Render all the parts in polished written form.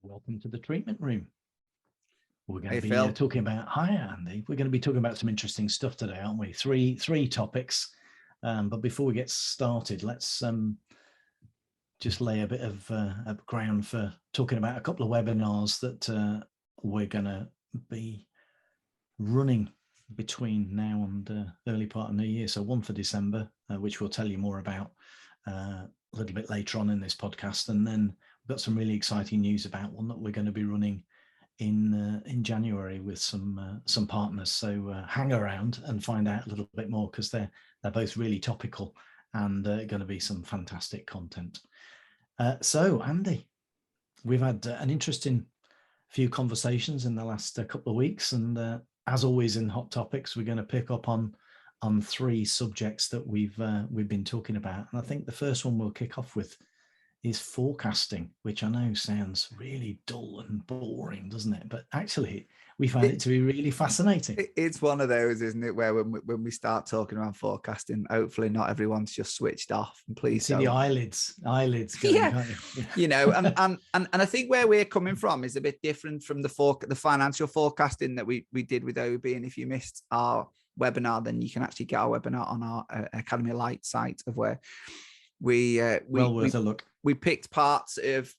Welcome to the treatment room. We're going Hey, to be Phil. talking about, hi Andy, we're going to be talking about some interesting stuff today, aren't we? Three topics. But before we get started, let's just lay a bit of ground for talking about a couple of webinars that we're going to be running between now and early part of New Year. So one for December, which we'll tell you more about a little bit later on in this podcast. And then we've got some really exciting news about one that we're going to be running in January with some partners. So hang around and find out a little bit more, because they're both really topical and going to be some fantastic content. So Andy, we've had an interesting few conversations in the last couple of weeks, and as always in Hot Topics, we're going to pick up on three subjects that we've been talking about. And I think the first one we'll kick off with is forecasting, which I know sounds really dull and boring, doesn't it? But actually, we find it to be really fascinating. It's one of those, isn't it, where when we start talking around forecasting, hopefully not everyone's just switched off. And please see the eyelids going, yeah. can't you? Yeah. You know, and I think where we're coming from is a bit different from the financial forecasting that we did with OB. And if you missed our webinar, then you can actually get our webinar on our Academy Light site, of where well worth a look. We picked parts of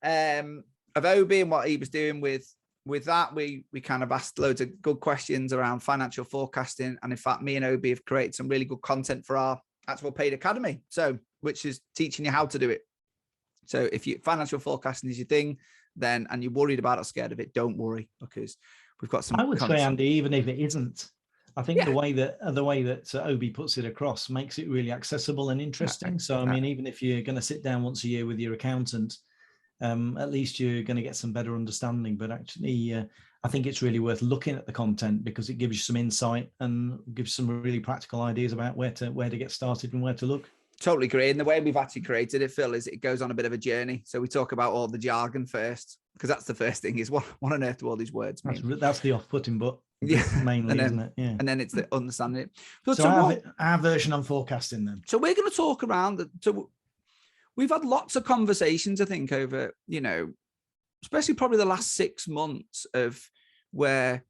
OB and what he was doing with that. We kind of asked loads of good questions around financial forecasting, and in fact, me and OB have created some really good content for our actual paid academy, so which is teaching you how to do it. So if financial forecasting is your thing, then and you're worried about it or scared of it, don't worry, because we've got some. I would say, Andy, even if it isn't, I think the way that OB puts it across makes it really accessible and interesting. So I mean, even if you're going to sit down once a year with your accountant, at least you're going to get some better understanding. But actually, I think it's really worth looking at the content, because it gives you some insight and gives some really practical ideas about where to get started and where to look. Totally agree. And the way we've actually created it, Phil, is it goes on a bit of a journey. So we talk about all the jargon first, because that's the first thing, is what on earth do all these words mean? That's the off-putting, but mainly, then, isn't it? Yeah. And then it's the understanding it. So our version on forecasting then. So we're going to talk around. So we've had lots of conversations, I think, over, especially probably the last 6 months, of where,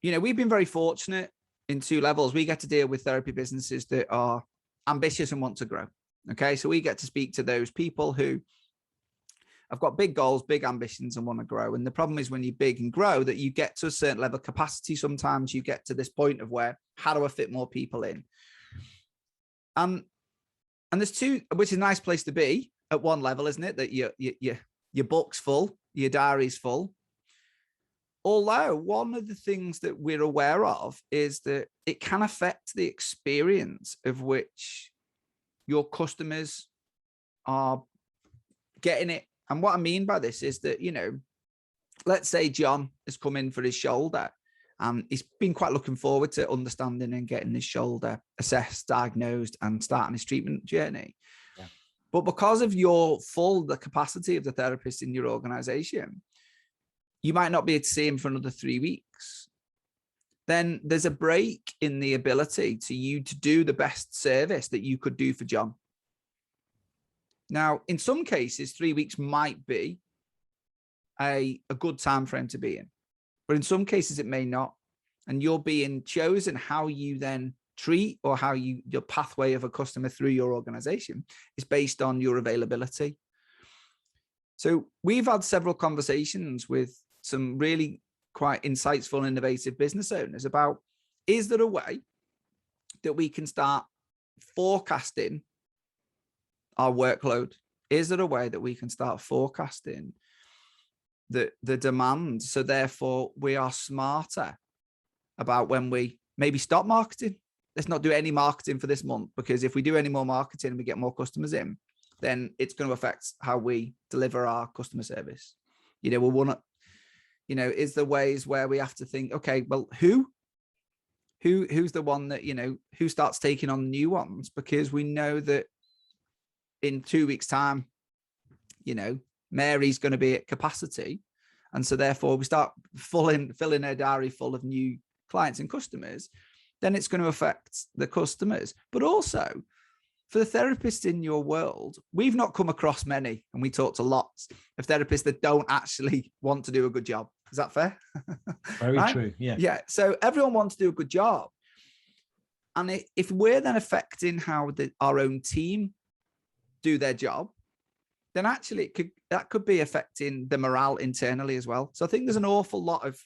we've been very fortunate in two levels. We get to deal with therapy businesses that are ambitious and want to grow. Okay. So we get to speak to those people who have got big goals, big ambitions, and want to grow. And the problem is, when you big and grow, that you get to a certain level of capacity. Sometimes you get to this point of where, how do I fit more people in? And there's two, which is a nice place to be at one level, isn't it? That your book's full, your diary's full. Although one of the things that we're aware of is that it can affect the experience of which your customers are getting it. And what I mean by this is that, let's say John has come in for his shoulder, and he's been quite looking forward to understanding and getting his shoulder assessed, diagnosed, and starting his treatment journey. Yeah. But because of the capacity of the therapist in your organization, you might not be able to see him for another 3 weeks. Then there's a break in the ability to you to do the best service that you could do for John. Now, in some cases, 3 weeks might be a good time frame to be in, but in some cases it may not. And you're being chosen how you then treat, or how your pathway of a customer through your organization is based on your availability. So we've had several conversations with some really quite insightful and innovative business owners about, is there a way that we can start forecasting our workload? Is there a way that we can start forecasting the demand, so therefore we are smarter about when we maybe stop marketing? Let's not do any marketing for this month, because if we do any more marketing and we get more customers in, then it's going to affect how we deliver our customer service. We want to, is there ways where we have to think, okay, well, who's the one that, who starts taking on new ones? Because we know that in 2 weeks' time, Mary's going to be at capacity. And so therefore we start filling her diary full of new clients and customers. Then it's going to affect the customers. But also, for the therapists in your world, we've not come across many, and we talk to lots of therapists that don't actually want to do a good job. Is that fair? Very right? true. Yeah. Yeah. So everyone wants to do a good job. And if we're then affecting how our own team do their job, then actually that could be affecting the morale internally as well. So I think there's an awful lot of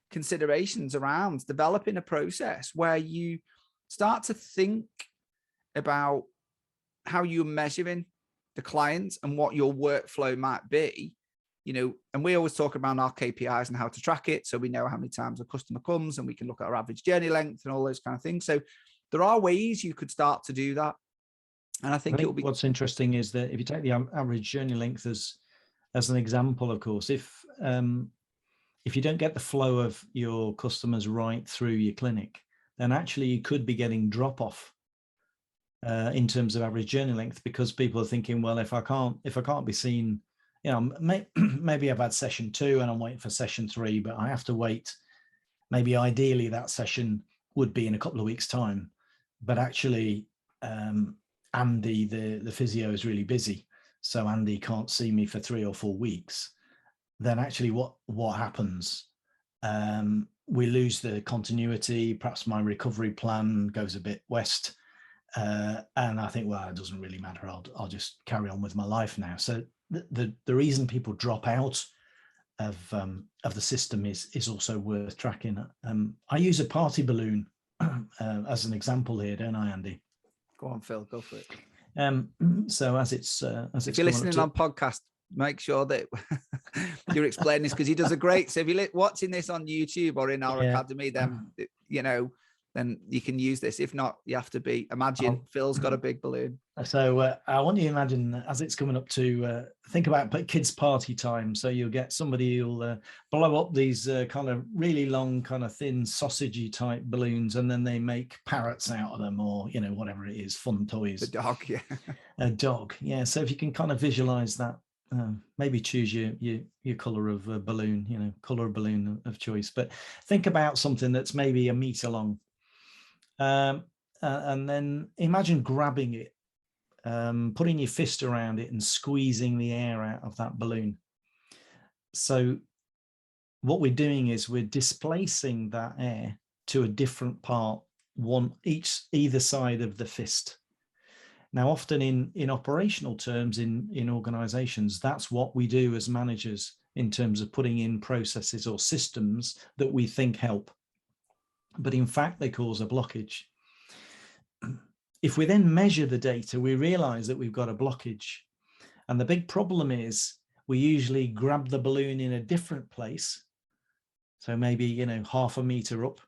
considerations around developing a process where you start to think about how you're measuring the clients and what your workflow might be, and we always talk about our KPIs and how to track it. So we know how many times a customer comes, and we can look at our average journey length and all those kind of things. So there are ways you could start to do that. And I think it'll be. What's interesting is that if you take the average journey length as an example, of course, if you don't get the flow of your customers right through your clinic, then actually you could be getting drop off in terms of average journey length, because people are thinking, well, if I can't be seen, maybe I've had session 2 and I'm waiting for session 3, but I have to wait. Maybe ideally that session would be in a couple of weeks' time, but actually Andy, the physio, is really busy, so Andy can't see me for 3 or 4 weeks. Then actually what happens? We lose the continuity. Perhaps my recovery plan goes a bit west. And I think, well, it doesn't really matter. I'll just carry on with my life now. So the reason people drop out of the system is also worth tracking. I use a party balloon as an example here, don't I, Andy? Go on, Phil. Go for it. So as it's if you're listening on podcast, make sure that you're explaining this, because he does a great. So if you're watching this on YouTube or in our academy, then then you can use this. If not, you have to imagine Phil's got a big balloon. So I want you to imagine, as it's coming up to, think about kids' party time. So you'll get somebody who'll blow up these kind of really long, kind of thin, sausagey type balloons, and then they make parrots out of them, or, whatever it is, fun toys. The dog, yeah. A dog, yeah. So if you can kind of visualize that, maybe choose your color of balloon, color balloon of choice. But think about something that's maybe 1 meter long. And then imagine grabbing it, putting your fist around it and squeezing the air out of that balloon. So what we're doing is we're displacing that air to a different part, either side of the fist. Now, often in operational terms, in organizations, that's what we do as managers in terms of putting in processes or systems that we think help. But in fact, they cause a blockage. If we then measure the data, we realize that we've got a blockage. And the big problem is we usually grab the balloon in a different place. So maybe, 0.5 meter up,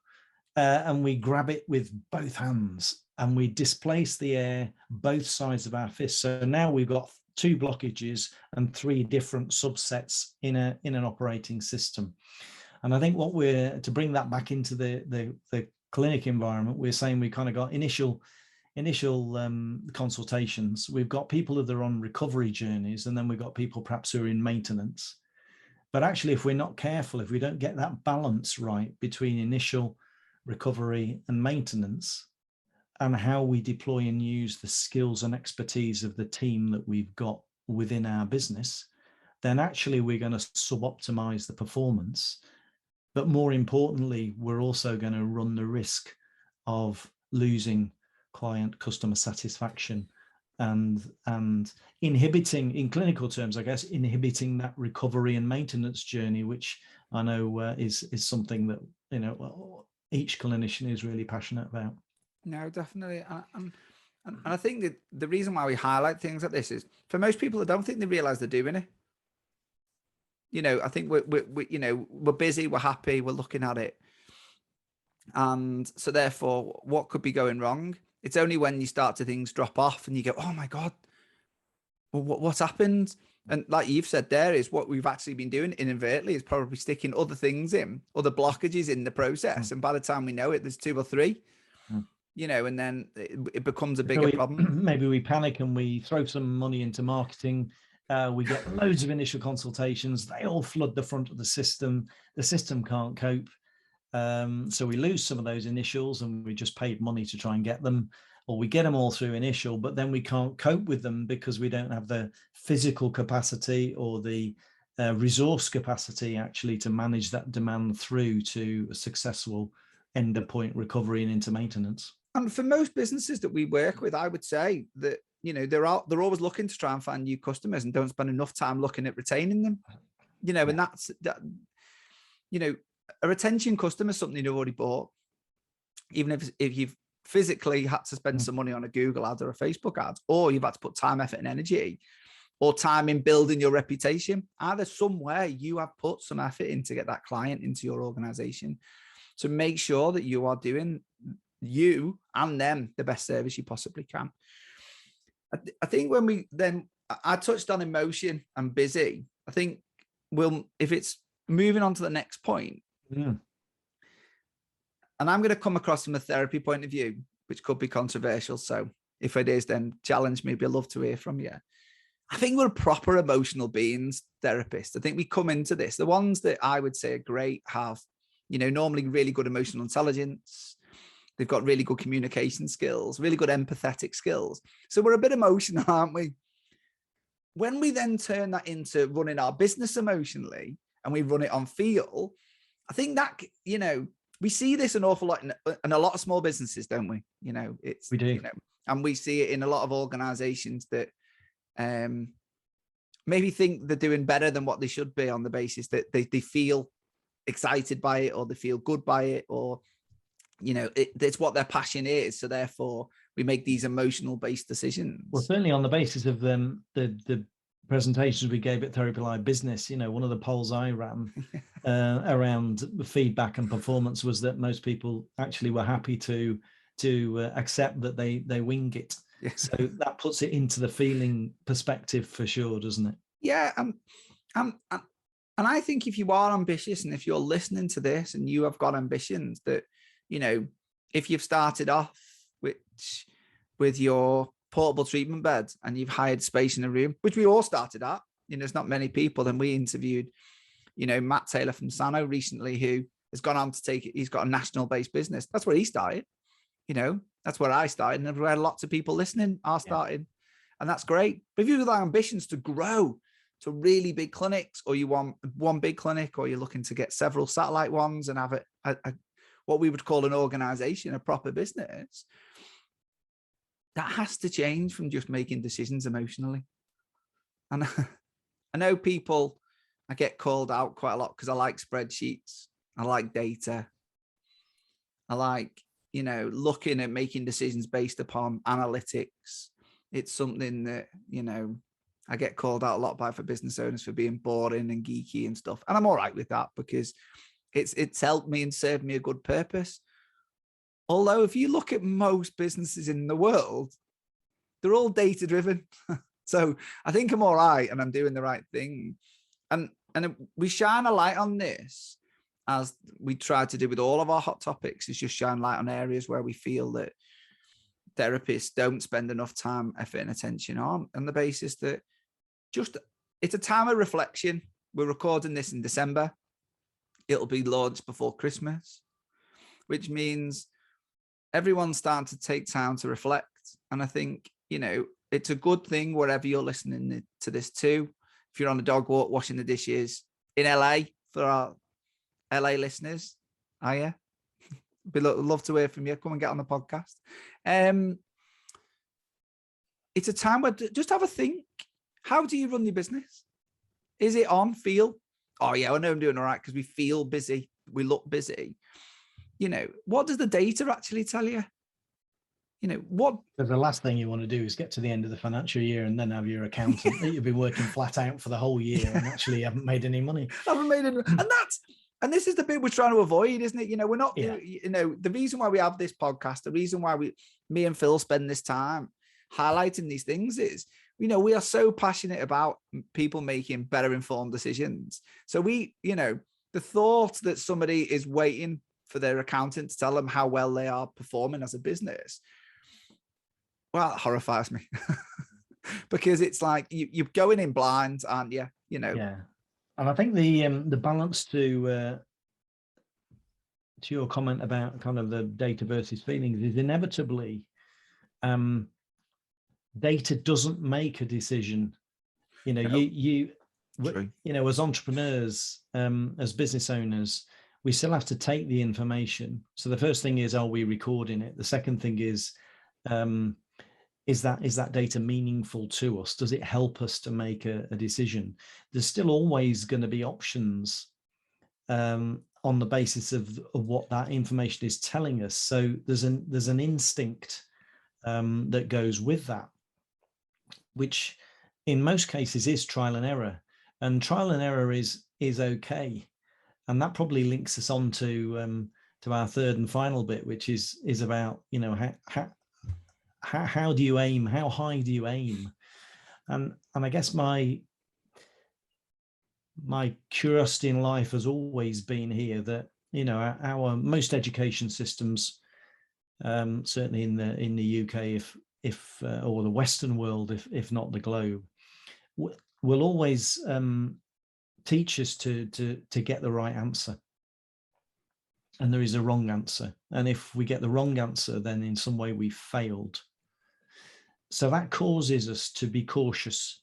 and we grab it with both hands and we displace the air both sides of our fist. So now we've got 2 blockages and 3 different subsets in an operating system. And I think to bring that back into the clinic environment, we're saying we kind of got initial consultations. We've got people that are on recovery journeys, and then we've got people perhaps who are in maintenance. But actually, if we're not careful, if we don't get that balance right between initial recovery and maintenance, and how we deploy and use the skills and expertise of the team that we've got within our business, then actually we're going to sub-optimize the performance. But more importantly, we're also going to run the risk of losing customer satisfaction and inhibiting, in clinical terms, I guess, inhibiting that recovery and maintenance journey, which I know is something that, each clinician is really passionate about. No, definitely. And I think that the reason why we highlight things like this is, for most people, I don't think they realize they're doing it. I think we're busy, we're happy, we're looking at it. And so therefore, what could be going wrong? It's only when you start to things drop off and you go, oh my God, well, what's happened? And like you've said there, is what we've actually been doing inadvertently is probably sticking other things in, other blockages in the process. And by the time we know it, there's 2 or 3, and then it becomes a bigger problem. Maybe we panic and we throw some money into marketing. We get loads of initial consultations. They all flood the front of the system. The system can't cope. So we lose some of those initials, and we just paid money to try and get them. or we get them all through initial, but then we can't cope with them because we don't have the physical capacity or the resource capacity actually to manage that demand through to a successful end of point recovery and into maintenance. And for most businesses that we work with, I would say that, you know, they're always looking to try and find new customers and don't spend enough time looking at retaining them, you know, and that's that, you know, a retention customer is something you've already bought. Even if you've physically had to spend some money on a Google ad or a Facebook ad, or you've had to put time, effort, and energy, or time in building your reputation, either somewhere you have put some effort in to get that client into your organization. So make sure that you are doing you and them the best service you possibly can. I think when I touched on emotion and busy. I think if it's moving on to the next point, and I'm going to come across from a therapy point of view, which could be controversial. So if it is, then challenge me. I'd love to hear from you. I think we're proper emotional beings, therapists. I think we come into this. The ones that I would say are great have, you know, normally really good emotional intelligence. They've got really good communication skills, really good empathetic skills. So we're a bit emotional, aren't we? When we then turn that into running our business emotionally and we run it on feel, I think that, you know, we see this an awful lot in a lot of small businesses, don't we? You know, we do. You know, and we see it in a lot of organizations that maybe think they're doing better than what they should be on the basis that they feel excited by it, or they feel good by it, or, you know, it's what their passion is. So therefore we make these emotional based decisions. Well, certainly on the basis of the presentations we gave at Therapy Live Business, you know, one of the polls I ran around feedback and performance was that most people actually were happy to accept that they wing it. Yeah. So that puts it into the feeling perspective for sure, doesn't it? Yeah. And I think if you are ambitious, and if you're listening to this and you have got ambitions, that, you know, if you've started off with your portable treatment bed and you've hired space in a room, which we all started at, you know, there's not many people. Then we interviewed, you know, Matt Taylor from Sano recently, who has gone on to take it. He's got a national based business. That's where he started. You know, that's where I started, and where lots of people listening are starting. And that's great. But if you've got ambitions to grow to really big clinics, or you want one big clinic, or you're looking to get several satellite ones and have a what we would call an organization, a proper business, that has to change from just making decisions emotionally. And I know people, I get called out quite a lot because I like spreadsheets. I like data. I like, you know, looking at making decisions based upon analytics. It's something that, you know, I get called out a lot by for business owners for being boring and geeky and stuff. And I'm all right with that, because it's helped me and served me a good purpose. Although if you look at most businesses in the world, they're all data driven. So I think I'm all right and I'm doing the right thing. And we shine a light on this, as we try to do with all of our hot topics, is just shine light on areas where we feel that therapists don't spend enough time, effort, and attention on the basis that it's a time of reflection. We're recording this in December. It'll be launched before Christmas, which means everyone's starting to take time to reflect. And I think, you know, it's a good thing wherever you're listening to this too. If you're on a dog walk, washing the dishes in LA, for our LA listeners, love to hear from you. Come and get on the podcast. It's a time where just have a think. How do you run your business? Is it on feel? Oh yeah, I know I'm doing all right because we feel busy. We look busy. You know, what does the data actually tell you? You know, what? The last thing you want to do is get to the end of the financial year and then have your accountant that you've been working flat out for the whole year and actually haven't made any money. And this is the bit we're trying to avoid, isn't it? You know, we're not, you know, the reason why we have this podcast, the reason why me and Phil spend this time highlighting these things is, you know, we are so passionate about people making better informed decisions. So we, you know, the thought that somebody is waiting for their accountant to tell them how well they are performing as a business, well, it horrifies me. Because it's like you're going in blind, aren't you? You know. Yeah. And I think the balance to your comment about kind of the data versus feelings is inevitably Data doesn't make a decision. You know, True. you know, as entrepreneurs, as business owners, we still have to take the information. So the first thing is, are we recording it? The second thing is that data meaningful to us? Does it help us to make a decision? There's still always going to be options on the basis of what that information is telling us. So there's an instinct that goes with that, which in most cases is trial and error. And trial and error is okay. And that probably links us on to our third and final bit, which is about, you know, how do you aim? How high do you aim? And I guess my curiosity in life has always been here that, you know, our most education systems, certainly in the UK, if or the Western world, if not the globe, will always teach us to get the right answer. And there is a wrong answer. And if we get the wrong answer, then in some way we failed. So that causes us to be cautious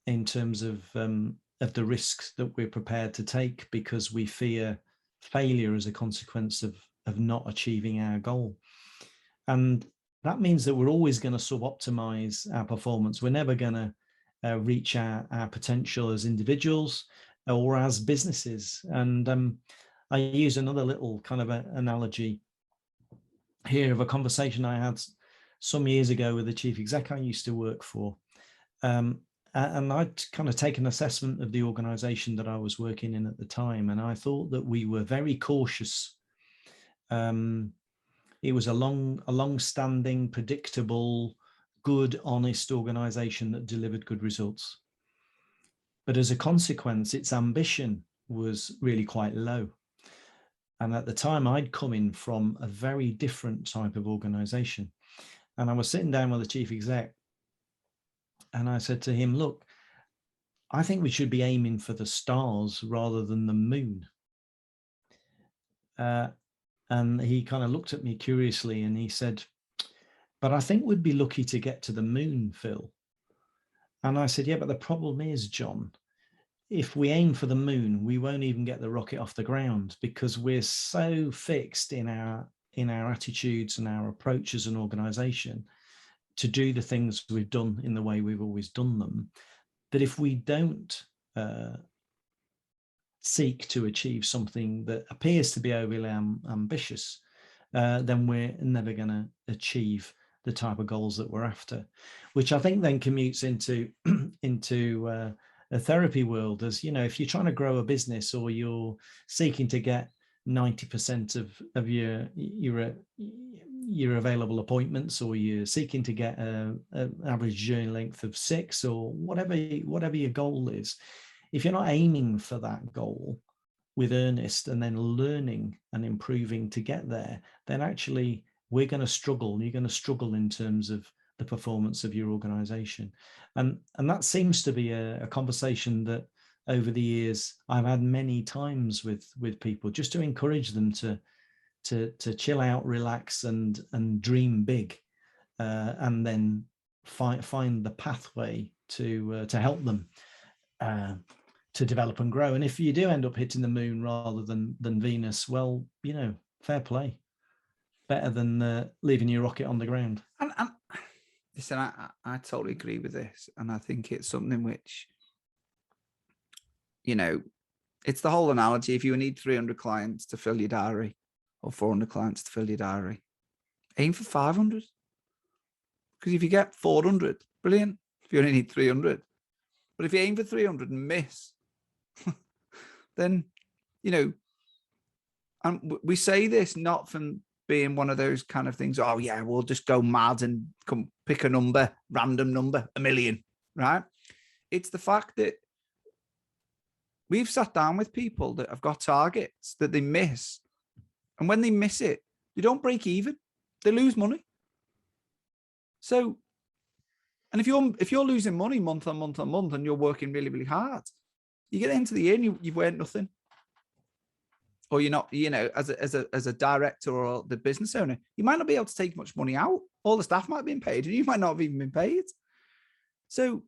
in terms of the risks that we're prepared to take, because we fear failure as a consequence of not achieving our goal. And that means that we're always going to sub-optimize our performance. We're never going to reach our potential as individuals or as businesses. And I use another little kind of analogy here of a conversation I had some years ago with the chief exec I used to work for. And I'd kind of take an assessment of the organization that I was working in at the time. And I thought that we were very cautious. It was a long-standing, predictable, good, honest organization that delivered good results. But as a consequence, its ambition was really quite low. And at the time, I'd come in from a very different type of organization. And I was sitting down with the chief exec, and I said to him, look, I think we should be aiming for the stars rather than the moon. And he kind of looked at me curiously and he said, but I think we'd be lucky to get to the moon, Phil. And I said, yeah, but the problem is, John, if we aim for the moon, we won't even get the rocket off the ground, because we're so fixed in our attitudes and our approach as an organization to do the things we've done in the way we've always done them, that if we don't seek to achieve something that appears to be overly ambitious, then we're never going to achieve the type of goals that we're after, which I think then commutes into a therapy world. As you know, if you're trying to grow a business or you're seeking to get 90% of your available appointments, or you're seeking to get an average journey length of 6, or whatever your goal is, if you're not aiming for that goal with earnest and then learning and improving to get there, then actually we're going to struggle. You're going to struggle in terms of the performance of your organization. And that seems to be a conversation that over the years I've had many times with people, just to encourage them to chill out, relax, and dream big, and then find the pathway to help them to develop and grow. And if you do end up hitting the moon rather than Venus, well, you know, fair play. Better than leaving your rocket on the ground. And listen, I totally agree with this. And I think it's something which, you know, it's the whole analogy. If you need 300 clients to fill your diary, or 400 clients to fill your diary, aim for 500. Because if you get 400, brilliant. If you only need 300. But if you aim for 300 and miss, then, you know, and we say this not from being one of those kind of things, oh yeah, we'll just go mad and come pick a number, random number, 1 million, right? It's the fact that we've sat down with people that have got targets that they miss. And when they miss it, they don't break even, they lose money. So, and if you're losing money month on month on month and you're working really, really hard, you get into the year and you've earned nothing. or you're not, as a director or the business owner, you might not be able to take much money out. All the staff might have been paid and you might not have even been paid. So,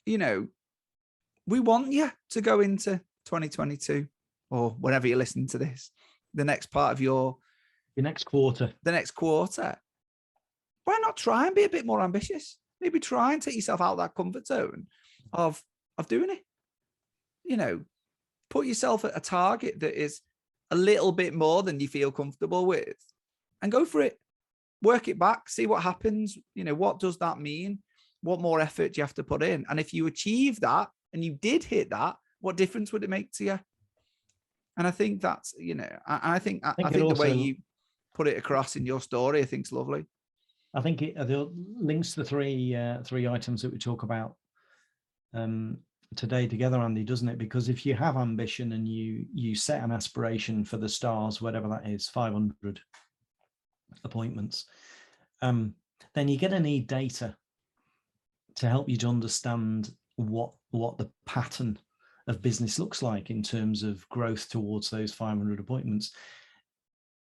we want you to go into 2022 or whenever you're listening to this, the next part of your next quarter. The next quarter. Why not try and be a bit more ambitious? Maybe try and take yourself out of that comfort zone of doing it. Put yourself at a target that is a little bit more than you feel comfortable with and go for it. Work it back, see what happens. What does that mean? What more effort do you have to put in? And if you achieve that and you did hit that, what difference would it make to you? And I think that's, I think the way you put it across in your story, I think is lovely. I think it links the three items that we talk about today together, Andy, doesn't it? Because if you have ambition and you set an aspiration for the stars, whatever that is, 500 appointments, then you're going to need data to help you to understand what the pattern of business looks like in terms of growth towards those 500 appointments.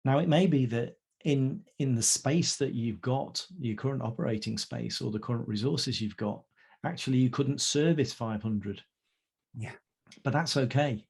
Now, it may be that in the space that you've got, your current operating space or the current resources you've got, actually you couldn't service 500. Yeah. But that's okay,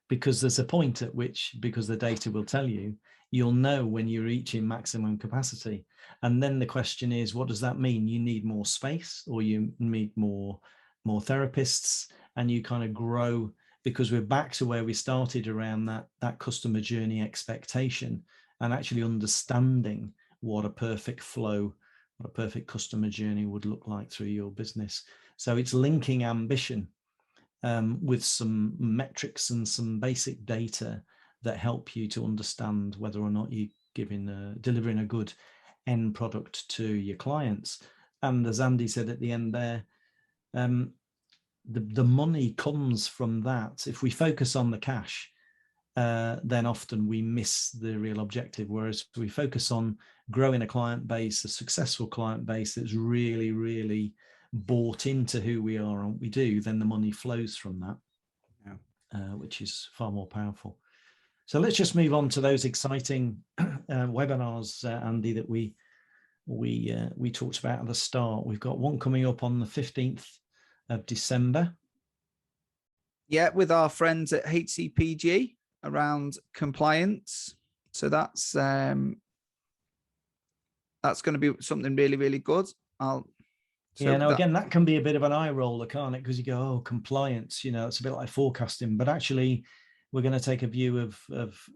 because there's a point at which, because the data will tell you, you'll know when you're reaching maximum capacity. And then the question is, what does that mean? You need more space, or you need more therapists, and you kind of grow, because we're back to where we started around that customer journey expectation and actually understanding what a perfect flow, what a perfect customer journey would look like through your business. So it's linking ambition with some metrics and some basic data that help you to understand whether or not you're delivering a good end product to your clients. And as Andy said at the end there, the money comes from that. If we focus on the cash, then often we miss the real objective. Whereas if we focus on growing a client base, a successful client base that's really, really bought into who we are and what we do, then the money flows from that, which is far more powerful. So let's just move on to those exciting webinars, Andy, that we talked about at the start. We've got one coming up on the 15th of December. Yeah, with our friends at HCPG around compliance. So that's going to be something really, really good. Again, that can be a bit of an eye roller, can't it? Because you go, oh, compliance, it's a bit like forecasting, but actually we're going to take a view of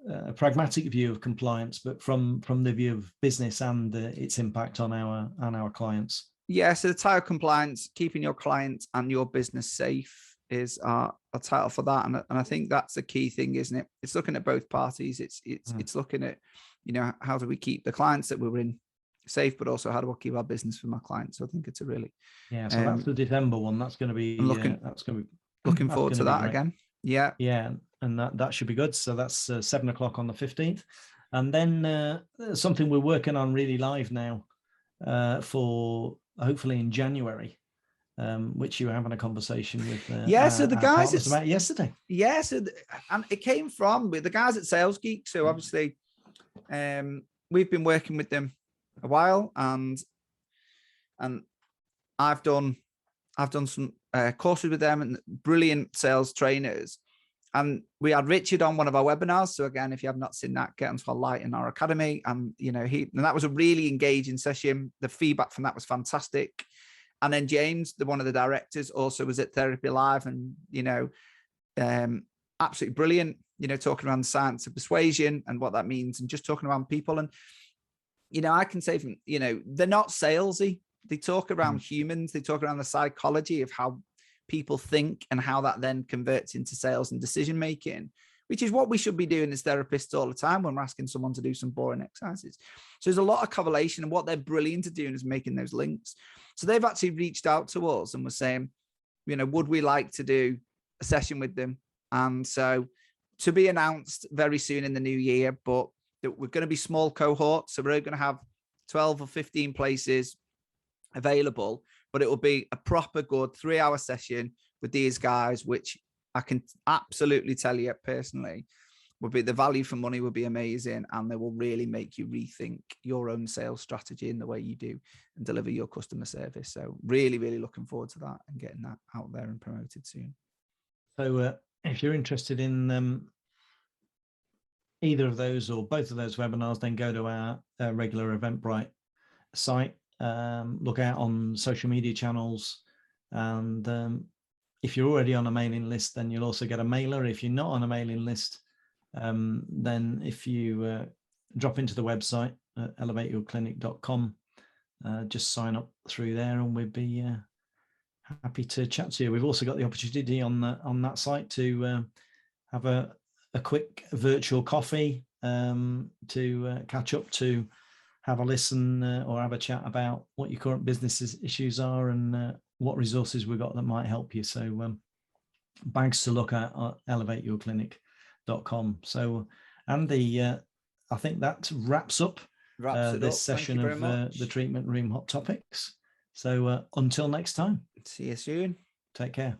a pragmatic view of compliance, but from the view of business and its impact on our clients. Yeah, so the title compliance, keeping your clients and your business safe, is our title for that, and I think that's the key thing, isn't it? It's looking at both parties. It's looking at, how do we keep the clients that we're in safe, but also how do we keep our business from our clients? So I think it's a really so that's the December one. That's going to be looking forward to that again. Yeah, and that should be good. So that's 7 o'clock on the 15th, and then something we're working on really live now for hopefully in January, which you were having a conversation with so the guys about yesterday. And it came from with the guys at Sales Geek. So obviously we've been working with them a while, and I've done some courses with them, and brilliant sales trainers. And we had Richard on one of our webinars. So again, if you have not seen that, get onto our Light in our academy. And that was a really engaging session. The feedback from that was fantastic. And then James, one of the directors, also was at Therapy Live, and absolutely brilliant. Talking around the science of persuasion and what that means, and just talking around people. And I can say from they're not salesy. They talk around humans. They talk around the psychology of how people think and how that then converts into sales and decision making, which is what we should be doing as therapists all the time when we're asking someone to do some boring exercises. So there's a lot of correlation, and what they're brilliant at doing is making those links. So they've actually reached out to us and were saying, would we like to do a session with them? And so, to be announced very soon in the new year, but we're going to be small cohorts. So we're going to have 12 or 15 places available, but it will be a proper good 3-hour session with these guys, which I can absolutely tell you personally would be, the value for money would be amazing, and they will really make you rethink your own sales strategy and the way you do and deliver your customer service. So really, really looking forward to that and getting that out there and promoted soon. So if you're interested in either of those or both of those webinars, then go to our regular Eventbrite site, look out on social media channels, and if you're already on a mailing list, then you'll also get a mailer. If you're not on a mailing list, then if you drop into the website, elevateyourclinic.com, just sign up through there, and we'd be happy to chat to you. We've also got the opportunity on that site to have a quick virtual coffee, to catch up, to have a listen or have a chat about what your current business issues are and what resources we've got that might help you. So bags to look at elevateyourclinic.com. So Andy, I think that wraps up this session of the treatment room hot topics. So until next time, see you soon. Take care.